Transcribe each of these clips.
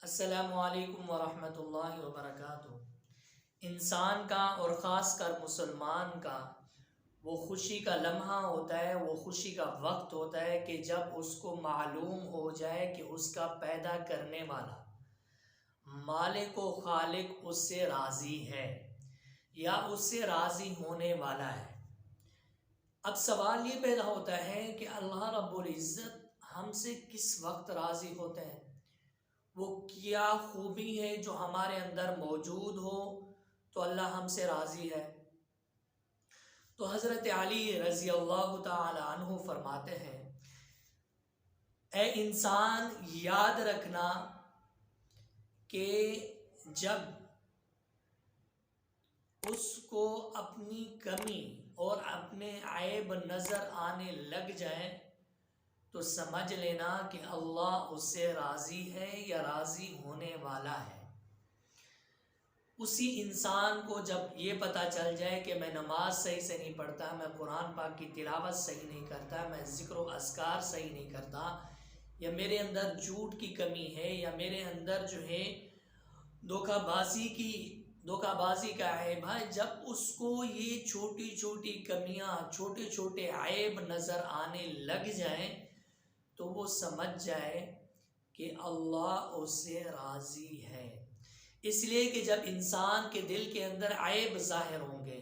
السلام علیکم ورحمۃ اللہ وبرکاتہ۔ انسان کا اور خاص کر مسلمان کا وہ خوشی کا لمحہ ہوتا ہے، وہ خوشی کا وقت ہوتا ہے کہ جب اس کو معلوم ہو جائے کہ اس کا پیدا کرنے والا مالک و خالق اس سے راضی ہے یا اس سے راضی ہونے والا ہے۔ اب سوال یہ پیدا ہوتا ہے کہ اللہ رب العزت ہم سے کس وقت راضی ہوتے ہیں؟ وہ کیا خوبی ہے جو ہمارے اندر موجود ہو تو اللہ ہم سے راضی ہے؟ تو حضرت علی رضی اللہ تعالی عنہ فرماتے ہیں، اے انسان یاد رکھنا کہ جب اس کو اپنی کمی اور اپنے عیب نظر آنے لگ جائیں تو سمجھ لینا کہ اللہ اس سے راضی ہے یا راضی ہونے والا ہے۔ اسی انسان کو جب یہ پتہ چل جائے کہ میں نماز صحیح سے نہیں پڑھتا، میں قرآن پاک کی تلاوت صحیح نہیں کرتا، میں ذکر و اذکار صحیح نہیں کرتا، یا میرے اندر جھوٹ کی کمی ہے، یا میرے اندر جو ہے دھوکہ بازی کا عیب ہے، جب اس کو یہ چھوٹی چھوٹی کمیاں، چھوٹے چھوٹے عیب نظر آنے لگ جائیں تو وہ سمجھ جائے کہ اللہ اس سے راضی ہے۔ اس لیے کہ جب انسان کے دل کے اندر عیب ظاہر ہوں گے،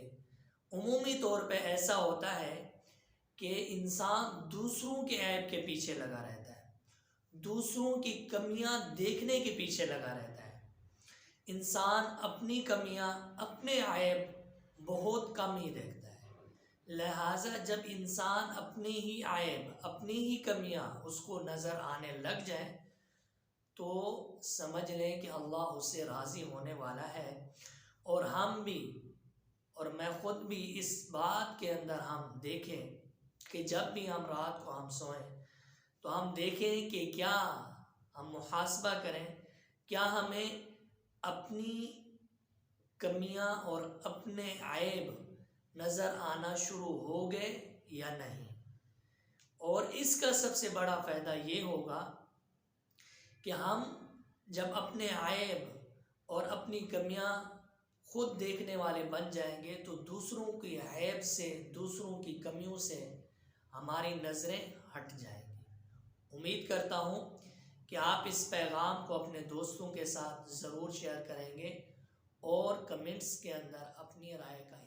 عمومی طور پہ ایسا ہوتا ہے کہ انسان دوسروں کے عیب کے پیچھے لگا رہتا ہے، دوسروں کی کمیاں دیکھنے کے پیچھے لگا رہتا ہے۔ انسان اپنی کمیاں، اپنے عیب بہت کم ہی دیکھتا ہے۔ لہٰذا جب انسان اپنے ہی عیب، اپنی ہی کمیاں اس کو نظر آنے لگ جائیں تو سمجھ لیں کہ اللہ اس سے راضی ہونے والا ہے۔ اور ہم بھی، اور میں خود بھی اس بات کے اندر ہم دیکھیں کہ جب بھی ہم رات کو ہم سوئیں تو ہم دیکھیں کہ کیا ہم محاسبہ کریں، کیا ہمیں اپنی کمیاں اور اپنے عیب نظر آنا شروع ہو گئے یا نہیں۔ اور اس کا سب سے بڑا فائدہ یہ ہوگا کہ ہم جب اپنے عیب اور اپنی کمیاں خود دیکھنے والے بن جائیں گے تو دوسروں کی عیب سے، دوسروں کی کمیوں سے ہماری نظریں ہٹ جائیں گی۔ امید کرتا ہوں کہ آپ اس پیغام کو اپنے دوستوں کے ساتھ ضرور شیئر کریں گے اور کمنٹس کے اندر اپنی رائے کا